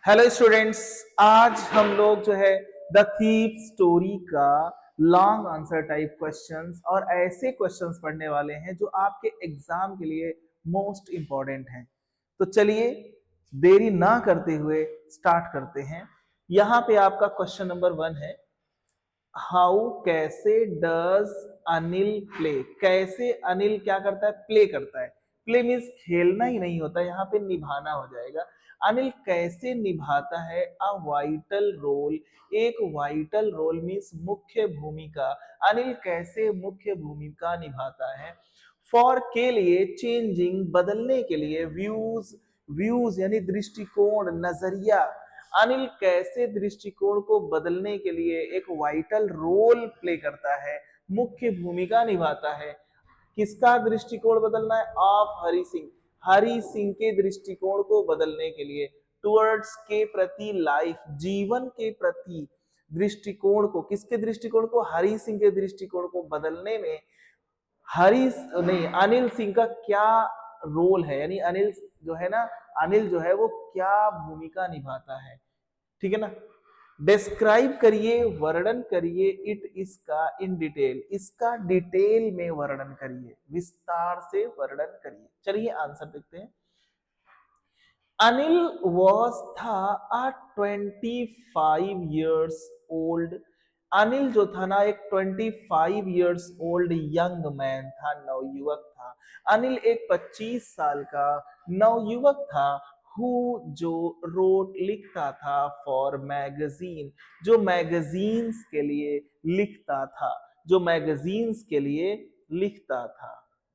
Hello students. आज हम लोग जो है द थीफ स्टोरी का लॉन्ग आंसर टाइप क्वेश्चंस और ऐसे क्वेश्चंस पढ़ने वाले हैं जो आपके एग्जाम के लिए मोस्ट इंपॉर्टेंट हैं। तो चलिए देरी ना करते हुए स्टार्ट करते हैं। यहाँ पे आपका क्वेश्चन नंबर 1 है, हाउ कैसे डज अनिल प्ले। कैसे अनिल क्या करता है? प्ले करता है। प्ले मीन्स खेलना ही नहीं होता, यहाँ पे निभाना हो जाएगा। अनिल कैसे निभाता है अ वाइटल रोल। एक वाइटल रोल मीन्स मुख्य भूमिका। अनिल कैसे मुख्य भूमिका निभाता है। फॉर के लिए, चेंजिंग बदलने के लिए, व्यूज व्यूज यानी दृष्टिकोण, नजरिया। अनिल कैसे दृष्टिकोण को बदलने के लिए एक वाइटल रोल प्ले करता है, मुख्य भूमिका निभाता है। किसका दृष्टिकोण बदलना है? ऑफ हरि सिंह। हरि सिंह के दृष्टिकोण को बदलने के लिए, टुवर्ड्स के प्रति, लाइफ जीवन के प्रति दृष्टिकोण को, किसके दृष्टिकोण को? हरि सिंह के दृष्टिकोण को बदलने में हरी नहीं अनिल सिंह का क्या रोल है, यानी अनिल जो है ना, अनिल जो है वो क्या भूमिका निभाता है। ठीक है ना। डिस्क्राइब करिए, वर्णन करिए इट, इसका, इन डिटेल, इसका डिटेल में वर्णन करिए, विस्तार से वर्णन करिए। चलिए आंसर देखते हैं। अनिल वॉज था अ 25 years ओल्ड। अनिल जो था ना, एक 25 years ओल्ड यंग मैन था, नवयुवक था। अनिल एक 25 साल का नवयुवक था। हु जो रोट लिखता था, फॉर मैगजीन जो मैगजीन्स के लिए लिखता था, जो मैगजीन्स के लिए लिखता था,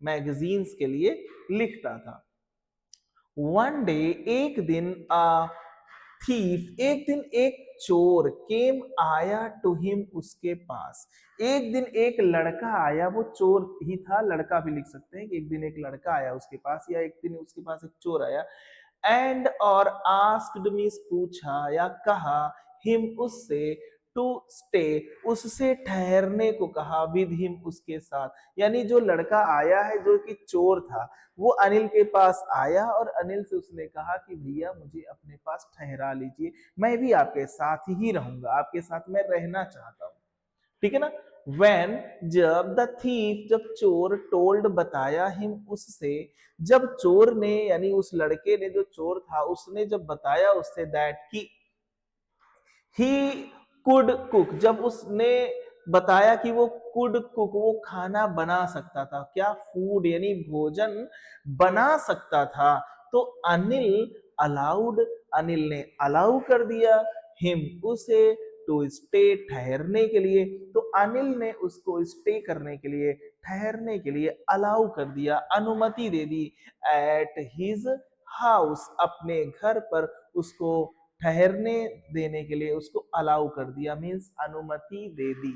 मैगजीन्स के लिए लिखता था। वन डे एक दिन, अ थीफ एक दिन एक चोर, केम आया टू हिम उसके पास। एक दिन एक लड़का आया, वो चोर ही था, लड़का भी लिख सकते हैं कि एक दिन एक लड़का आया उसके पास, या एक दिन उसके पास एक चोर आया। एंड और आस्क्ड मीन्स पूछा या कहा, हिम उससे, टू स्टे उससे ठहरने को कहा, विद हिम उसके साथ। यानी जो लड़का आया है जो कि चोर था, वो अनिल के पास आया और अनिल से उसने कहा कि भैया मुझे अपने पास ठहरा लीजिए, मैं भी आपके साथ ही रहूंगा, आपके साथ मैं रहना चाहता हूं। ठीक है ना। when जब द थीफ जब चोर, टोल्ड बताया, हिम उससे, जब चोर ने यानी उस लड़के ने, जो चोर था उसने जब बताया उससे, दैट की ही कुड कुक, जब उसने बताया कि वो कुड कुक, वो खाना बना सकता था, क्या? फूड यानी भोजन बना सकता था। तो अनिल अलाउड, अनिल ने अलाउ कर दिया, हिम उसे, टू स्टे ठहरने के लिए। तो अनिल ने उसको स्टे करने के लिए, ठहरने के लिए अलाउ कर दिया, अनुमति दे दी। एट हिज हाउस अपने घर पर उसको ठहरने देने के लिए उसको अलाउ कर दिया, मीन्स अनुमति दे दी।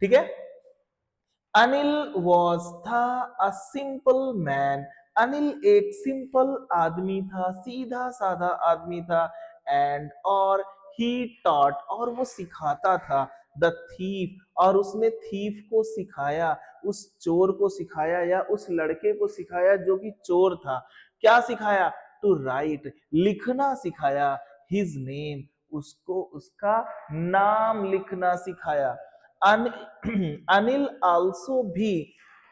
ठीक है। अनिल वॉज था अ सिंपल मैन। अनिल एक सिंपल आदमी था, सीधा साधा आदमी था। एंड और ही टॉट और वो सिखाता था, द थीफ और उसने थीफ को सिखाया, उस चोर को सिखाया या उस लड़के को सिखाया जो कि चोर था। क्या सिखाया? टू राइट लिखना सिखाया, हिज नेम उसको उसका नाम लिखना सिखाया। अनिल आल्सो भी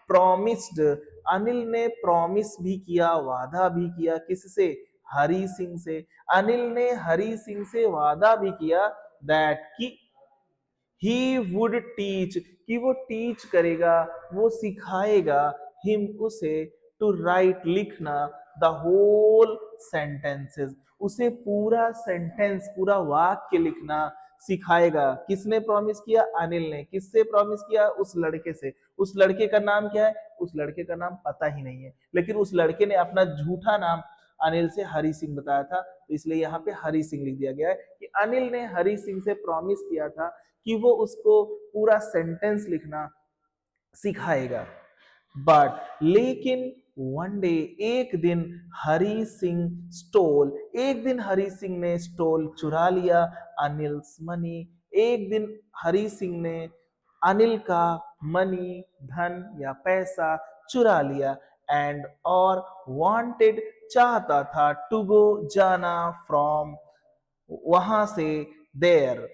प्रॉमिस्ड, अनिल ने प्रॉमिस भी किया, वादा भी किया, किससे? हरि सिंह से। अनिल ने हरि सिंह से वादा भी किया, दैट की ही वुड टीच कि वो टीच करेगा, वो सिखाएगा, हिम उसे, टू राइट लिखना, द होल सेंटेंसेस उसे पूरा सेंटेंस, पूरा वाक्य लिखना सिखाएगा। किसने प्रॉमिस किया? अनिल ने। किससे प्रॉमिस किया? उस लड़के से। उस लड़के का नाम क्या है? उस लड़के का नाम पता ही नहीं है, लेकिन उस लड़के ने अपना झूठा नाम अनिल से हरि सिंह बताया था, तो इसलिए यहाँ पे हरि सिंह लिख दिया गया है कि अनिल ने हरि सिंह से प्रॉमिस किया था कि वो उसको पूरा सेंटेंस लिखना सिखाएगा। बट लेकिन वन डे एक दिन, हरि सिंह स्टोल एक दिन हरि सिंह ने स्टोल चुरा लिया, अनिल्स मनी एक दिन हरि सिंह ने अनिल का मनी धन या पैसा चुरा लिया। एंड और वांटेड चाहता था, टू गो जाना, फ्रॉम वहां से देयर,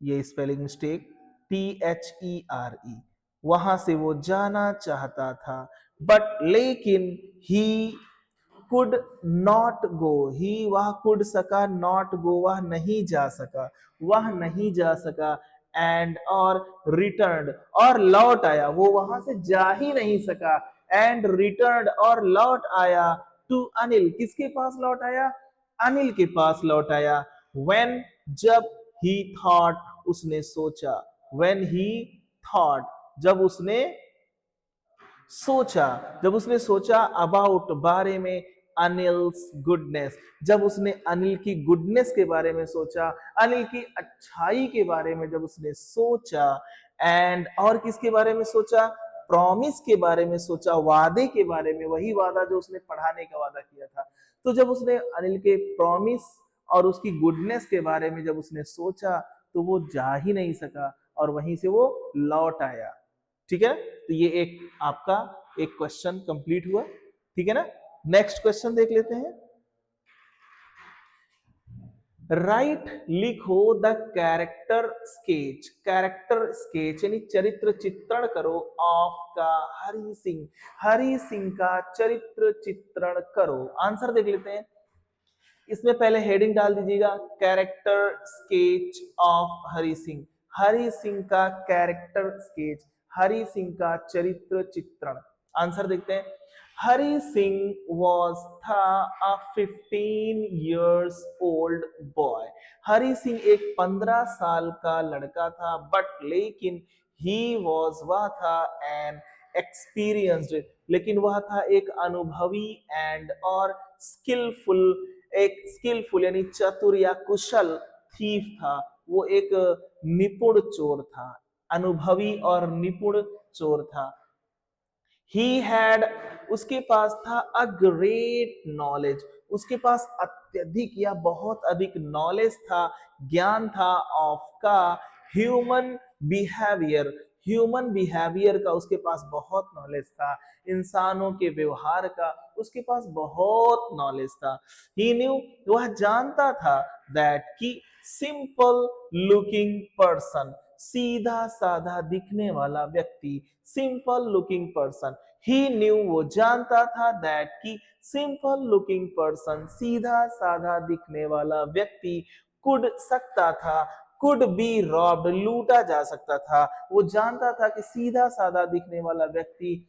ये स्पेलिंग मिस्टेक, THERE, वहां से वो जाना चाहता था, बट लेकिन ही कुड नॉट गो, ही वह कुड सका, नॉट गो वह नहीं जा सका, वह नहीं जा सका, एंड और रिटर्न और लौट आया, वो वहां से जा ही नहीं सका, एंड रिटर्न और लौट आया, टू अनिल, किसके पास लौट आया, अनिल के पास लौट आया, व्हेन, जब, ही थॉट, उसने सोचा, व्हेन ही थॉट, जब उसने सोचा, जब उसने सोचा, अबाउट, बारे में, अनिल्स गुडनेस, जब उसने अनिल की गुडनेस के बारे में सोचा, अनिल की अच्छाई के बारे में जब उसने सोचा, एंड और किसके बारे में सोचा, प्रॉमिस के बारे में सोचा, वादे के बारे में, वही वादा जो उसने पढ़ाने का वादा किया था। तो जब उसने अनिल के प्रॉमिस और उसकी गुडनेस के बारे में जब उसने सोचा, तो वो जा ही नहीं सका और वहीं से वो लौट आया। ठीक है, तो ये एक आपका एक क्वेश्चन कंप्लीट हुआ। ठीक है ना, नेक्स्ट क्वेश्चन देख लेते हैं। राइट, लिखो the character sketch, character sketch यानी चरित्र चित्रण करो ऑफ का हरि सिंह, हरि सिंह का चरित्र चित्रण करो। आंसर देख लेते हैं। इसमें पहले हेडिंग डाल दीजिएगा, character sketch of Hari Singh, Hari Singh का कैरेक्टर स्केच, हरि सिंह का चरित्र चित्रण। आंसर देखते हैं। हरि सिंह वॉज था अ 15 years old boy, Hari Singh एक 15 साल का लड़का था, बट लेकिन ही वॉज, वह था, एन एक्सपीरियंस्ड, लेकिन वह था एक अनुभवी, एंड और स्किलफुल, एक स्किलफुल यानी चतुर या कुशल थीफ था, वो एक निपुण चोर था, अनुभवी और निपुण चोर था। ही हैड, उसके पास था, अ ग्रेट नॉलेज, उसके पास अत्यधिक या बहुत अधिक नॉलेज था, ज्ञान था, ऑफ का ह्यूमन बिहेवियर, ह्यूमन बिहेवियर का उसके पास बहुत नॉलेज था, इंसानों के व्यवहार का उसके पास बहुत नॉलेज था। ही न्यू, वह जानता था, दैट कि सिंपल लुकिंग पर्सन, सीधा साधा दिखने वाला व्यक्ति, सिंपल लुकिंग पर्सन, ही न्यू, वो जानता था, दैट कि सिंपल लुकिंग पर्सन, सीधा साधा दिखने वाला व्यक्ति, कुड, सकता था, कुड बी रॉब्ड, लूटा जा सकता था, वो जानता था कि सीधा साधा दिखने वाला व्यक्ति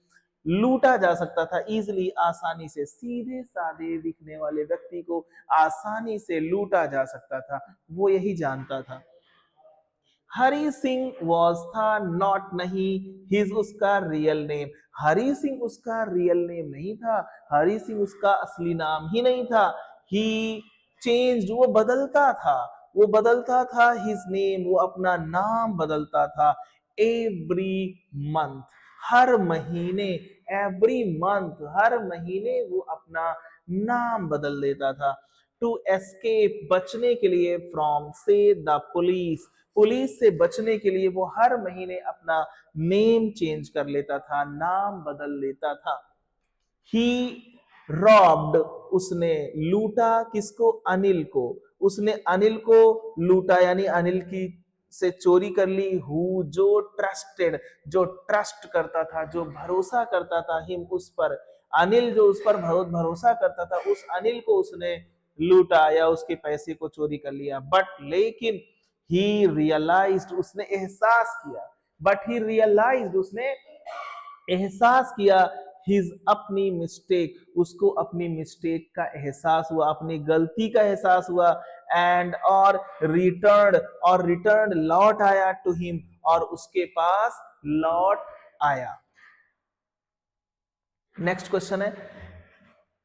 लूटा जा सकता था, इजिली, आसानी से, सीधे साधे दिखने वाले व्यक्ति को आसानी से लूटा जा सकता था, वो यही जानता था। हरि सिंह वॉज था, नॉट नहीं, हिज, उसका रियल नेम, हरि सिंह उसका रियल नेम नहीं था, हरि सिंह उसका असली नाम ही नहीं था। ही चेंज्ड, वो बदलता था, वो बदलता था, हिज नेम, वो अपना नाम बदलता था, एवरी मंथ, हर महीने, एवरी मंथ, हर महीने वो अपना नाम बदल देता था। टू एस्केप, बचने के लिए, फ्रॉम से द पुलिस, पुलिस से बचने के लिए वो हर महीने अपना नेम चेंज कर लेता था, नाम बदल लेता था। ही रॉब्ड, उसने लूटा, किसको, अनिल को, उसने अनिल को लूटा यानी अनिल की से चोरी कर ली, हु, जो ट्रस्टेड, जो ट्रस्ट करता था, जो भरोसा करता था, हिम, उस पर, अनिल जो उस पर भरोसा करता था, उस अनिल को उसने लूटा या उसके पैसे को चोरी कर लिया, बट लेकिन ही रियलाइज्ड, उसने एहसास किया, बट ही रियलाइज्ड, उसने एहसास किया, हिज, अपनी मिस्टेक, उसको अपनी मिस्टेक का एहसास हुआ, अपनी गलती का एहसास हुआ, एंड और रिटर्न, और रिटर्न, लौट आया, टू हिम, और उसके पास लौट आया। नेक्स्ट क्वेश्चन है,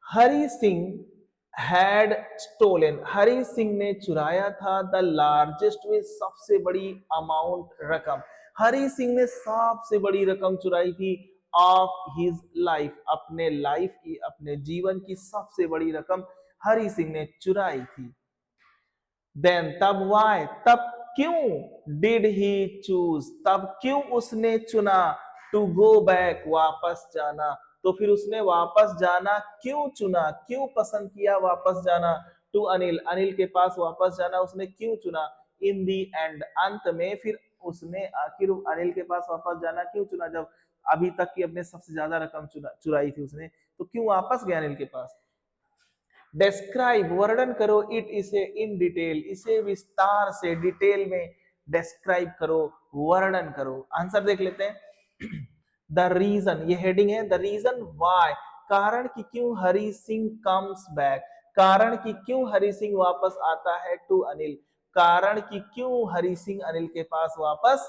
हरि सिंह हैड स्टोलन, हरि सिंह ने चुराया था, द लार्जेस्ट में, सबसे बड़ी अमाउंट, रकम, हरि सिंह ने सबसे बड़ी रकम चुराई थी, ऑफ हिज लाइफ, अपने लाइफ की, अपने जीवन की सबसे बड़ी रकम हरि सिंह ने चुराई थी। देन, तब, वाई, तब क्यों, डिड ही चूज, तब क्यों उसने चुना, टू गो बैक, वापस जाना, तो फिर उसने वापस जाना क्यों चुना, क्यों पसंद किया वापस जाना, टू अनिल, अनिल के पास वापस जाना उसने क्यों चुना? इन दी एंड, अंत में फिर उसने आखिर अनिल के पास वापस जाना क्यों चुना? जब अभी तक की अपने सबसे ज्यादा रकम चुराई थी उसने, तो क्यों वापस गया अनिल के पास? डिस्क्राइब, वर्णन करो, इट, इसे, इन डिटेल, इसे विस्तार से डिटेल में डिस्क्राइब करो, वर्णन करो। आंसर देख लेते हैं। द रीजन, ये हेडिंग है, द रीजन वाई, कारण कि क्यों हरि सिंह कम्स बैक, कारण कि क्यों हरि सिंह वापस आता है, टू अनिल, कारण कि क्यों हरि सिंह अनिल के पास वापस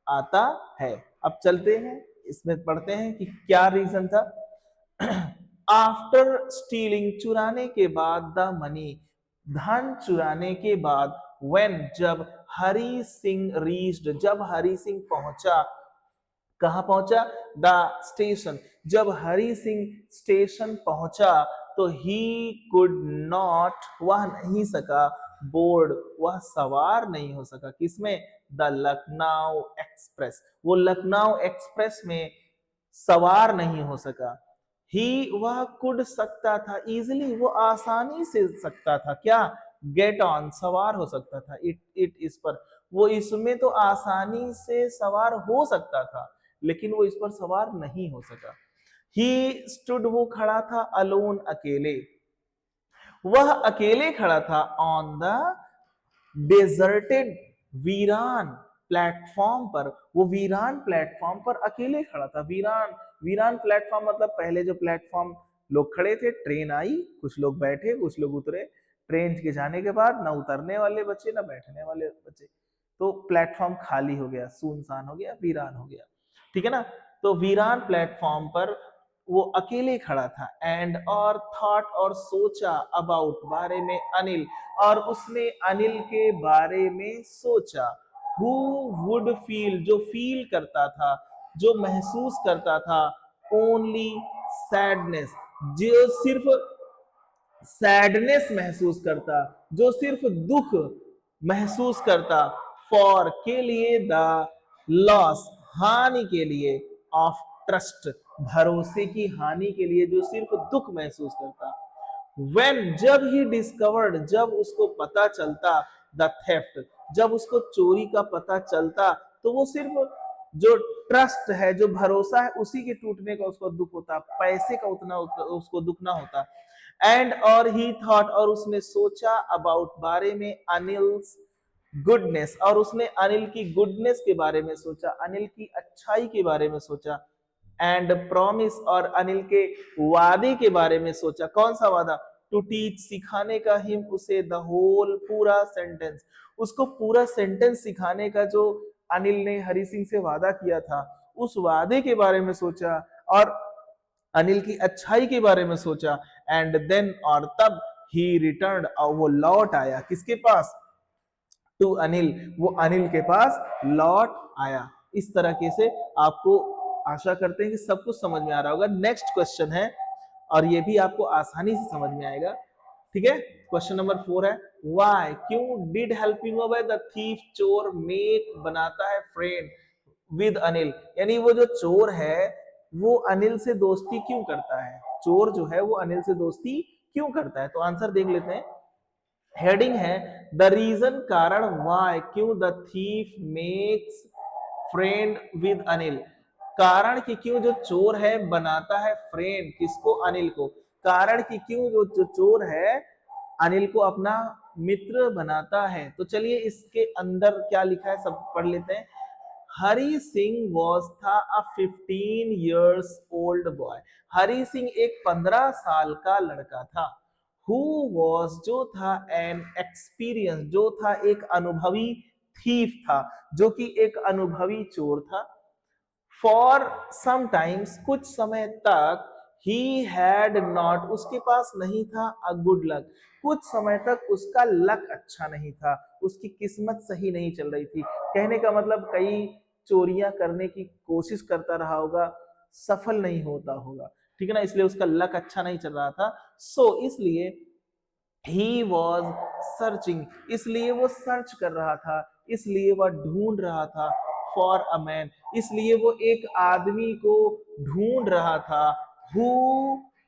आता है। अब चलते हैं इसमें पढ़ते हैं कि क्या रीजन था। आफ्टर स्टीलिंग, चुराने के बाद, द मनी, धन चुराने के बाद, व्हेन, जब, हरि सिंह रीच्ड, जब हरि सिंह पहुंचा, कहां पहुंचा? द स्टेशन, जब हरि सिंह स्टेशन पहुंचा तो ही कुड नॉट, वह नहीं सका, बोर्ड, वह सवार नहीं हो सका, किसमें? द लखनऊ एक्सप्रेस, वो लखनऊ एक्सप्रेस में सवार नहीं हो सका। ही, वह कुड सकता था, इजिली, वो आसानी से सकता था, क्या? गेट ऑन, सवार हो सकता था, इट इस पर, वो इसमें तो आसानी से सवार हो सकता था, लेकिन वो इस पर सवार नहीं हो सका। ही स्टूड, वो खड़ा था, अलोन, अकेले, वह अकेले खड़ा था, ऑन द डेजर्टेड, वीरान प्लेटफॉर्म पर, वो वीरान प्लेटफॉर्म पर अकेले खड़ा था। वीरान, वीरान प्लेटफॉर्म मतलब पहले जो प्लेटफॉर्म लोग खड़े थे, ट्रेन आई, कुछ लोग बैठे, कुछ लोग उतरे, ट्रेन के जाने के बाद ना उतरने वाले बचे ना बैठने वाले बचे, तो प्लेटफॉर्म खाली हो गया, सुनसान हो गया, वीरान हो गया, ठीक है ना। तो वीरान प्लेटफॉर्म पर वो अकेले खड़ा था, एंड, और थॉट, और सोचा, अबाउट, बारे में, अनिल, और उसने अनिल के बारे में सोचा, हु वुड फील, जो फील करता था, जो महसूस करता था, ओनली सैडनेस, जो सिर्फ सैडनेस महसूस करता, जो सिर्फ दुख महसूस करता, फॉर, के लिए, द लॉस, हानि के लिए, ऑफ ट्रस्ट, भरोसे की हानि के लिए जो सिर्फ दुख महसूस करता। When, जब ही डिस्कवर्ड, जब उसको पता चलता, द थेफ्ट, जब उसको चोरी का पता चलता, तो वो सिर्फ जो ट्रस्ट है, जो भरोसा है, उसी के टूटने का उसको दुख होता, पैसे का उतना उसको दुख ना होता। एंड, और ही थॉट, और उसने सोचा, अबाउट, बारे में, अनिल्स गुडनेस, और उसने अनिल की गुडनेस के बारे में सोचा, अनिल की अच्छाई के बारे में सोचा, एंड प्रॉमिस, और अनिल के वादे के बारे में सोचा। कौन सा वादा? टू टीच, सिखाने का, हिम, उसे, द होल, पूरा सेंटेंस, उसको पूरा सेंटेंस सिखाने का जो अनिल ने हरि सिंह से वादा किया था, उस वादे के बारे में सोचा, और अनिल की अच्छाई के बारे में सोचा। एंड देन, और तब, ही रिटर्न, और वो लौट आया, किसके पास? टू अनिल, वो अनिल के पास लौट आया। इस तरीके से आपको, आशा करते हैं कि सब कुछ समझ में आ रहा होगा। नेक्स्ट क्वेश्चन है, और ये भी आपको आसानी से समझ में आएगा, ठीक है। क्वेश्चन नंबर 4 है, वाई, क्यों, did helping by the thief, चोर, मेक, बनाता है, फ्रेंड विद अनिल, यानी वो जो चोर है वो अनिल से दोस्ती क्यों करता है, चोर जो है वो अनिल से दोस्ती क्यों करता है। तो आंसर देख लेते हैं। हेडिंग है, द रीजन, कारण, वाई, क्यों, the thief makes friend with Anil, कारण कि क्यों जो चोर है बनाता है फ्रेंड, किसको? अनिल को। कारण कि क्यों जो चोर है अनिल को अपना मित्र बनाता है। तो चलिए इसके अंदर क्या लिखा है सब पढ़ लेते हैं। हरि सिंह वॉज, था, अ 15 years old boy, Hari Singh एक 15 साल का लड़का था। हु वॉज, जो था, एन एक्सपीरियंस, जो था एक अनुभवी, थीफ था, जो कि एक अनुभवी चोर था। फॉर समटाइम्स, कुछ समय तक, ही हैड नॉट, उसके पास नहीं था, अ गुड लक, कुछ समय तक उसका लक अच्छा नहीं था, उसकी किस्मत सही नहीं चल रही थी। कहने का मतलब कई चोरियां करने की कोशिश करता रहा होगा, सफल नहीं होता होगा, ठीक है ना, इसलिए उसका लक अच्छा नहीं चल रहा था। सो इसलिए ही वॉज सर्चिंग, इसलिए वो सर्च कर रहा था, इसलिए वह ढूंढ रहा था, फॉर अ मैन, इसलिए वो एक आदमी को ढूंढ रहा था, हु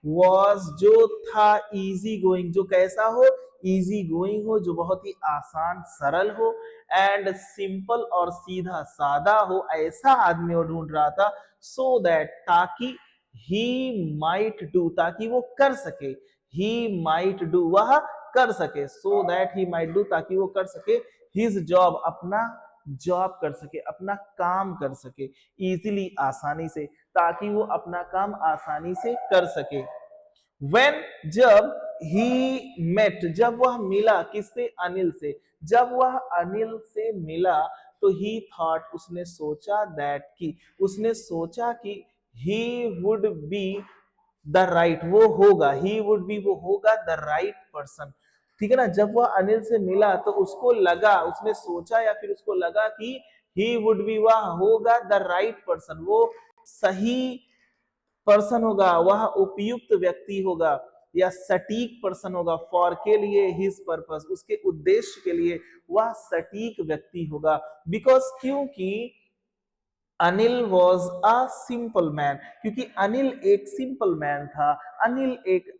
वॉज, जो था, इजी गोइंग, जो कैसा हो, इजी गोइंग हो, जो बहुत ही आसान सरल हो, एंड सिंपल और सीधा सादा हो, ऐसा आदमी वो ढूंढ रहा था, सो दैट ताकि ही माइट डू, ताकि वो कर सके, ही माइट डू वह कर सके, so that he might do ताकि वो कर सके, हिज जॉब अपना जॉब कर सके, अपना काम कर सके, इजीली आसानी से, ताकि वो अपना काम आसानी से कर सके। When जब ही मेट, जब वह मिला किससे, अनिल से, जब वह अनिल से मिला तो ही थॉट, उसने सोचा, दैट की, उसने सोचा कि he would be the right, वो होगा, ही वुड बी, वो होगा द राइट पर्सन, ठीक है ना। जब वह अनिल से मिला तो उसको लगा, उसने सोचा या फिर उसको लगा कि ही वुड बी, वह होगा द राइट पर्सन, वो सही पर्सन होगा, वह उपयुक्त व्यक्ति होगा, या सटीक पर्सन होगा, फॉर के लिए, हिज पर्पस, उसके उद्देश्य के लिए वह सटीक व्यक्ति होगा, बिकॉज, क्योंकि Anil was a simple man, क्योंकि अनिल एक सिंपल मैन था, अनिल एक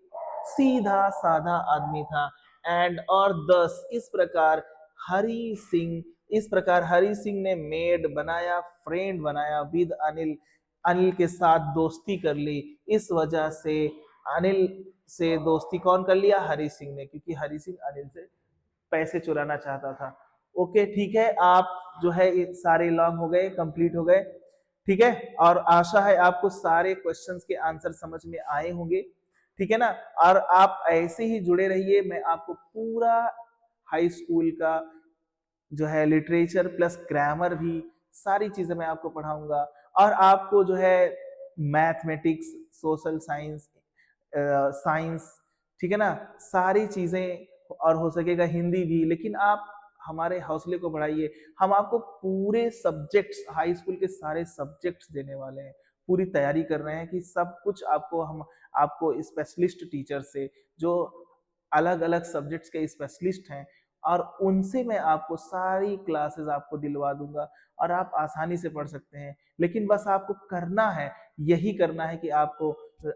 सीधा साधा आदमी था, एंड और दस, इस प्रकार हरि सिंह, इस प्रकार हरि सिंह ने मेड बनाया, फ्रेंड बनाया विद अनिल, अनिल के साथ दोस्ती कर ली, इस वजह से अनिल से दोस्ती कौन कर लिया, हरि सिंह ने, क्योंकि हरि सिंह अनिल से पैसे चुराना चाहता था। ओके ठीक है, आप जो है सारे लॉन्ग हो गए, कंप्लीट हो गए, ठीक है, और आशा है आपको सारे क्वेश्चंस के आंसर समझ में आए होंगे, ठीक है ना। और आप ऐसे ही जुड़े रहिए, मैं आपको पूरा हाई स्कूल का जो है लिटरेचर प्लस ग्रामर भी, सारी चीजें मैं आपको पढ़ाऊंगा, और आपको जो है मैथमेटिक्स, सोशल साइंस, साइंस, ठीक है ना, सारी चीजें, और हो सकेगा हिंदी भी, लेकिन आप हमारे हौसले को बढ़ाइए, हम आपको पूरे सब्जेक्ट्स, हाई स्कूल के सारे सब्जेक्ट्स देने वाले हैं, पूरी तैयारी कर रहे हैं कि सब कुछ आपको, हम आपको स्पेशलिस्ट टीचर से, जो अलग अलग सब्जेक्ट्स के स्पेशलिस्ट हैं, और उनसे मैं आपको सारी क्लासेस आपको दिलवा दूंगा, और आप आसानी से पढ़ सकते हैं। लेकिन बस आपको करना है, यही करना है कि आपको,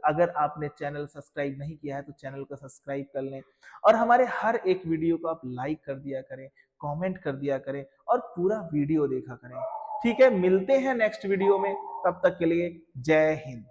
अगर आपने चैनल सब्सक्राइब नहीं किया है तो चैनल को सब्सक्राइब कर लें, और हमारे हर एक वीडियो को आप लाइक कर दिया करें, कमेंट कर दिया करें, और पूरा वीडियो देखा करें, ठीक है। मिलते हैं नेक्स्ट वीडियो में, तब तक के लिए जय हिंद।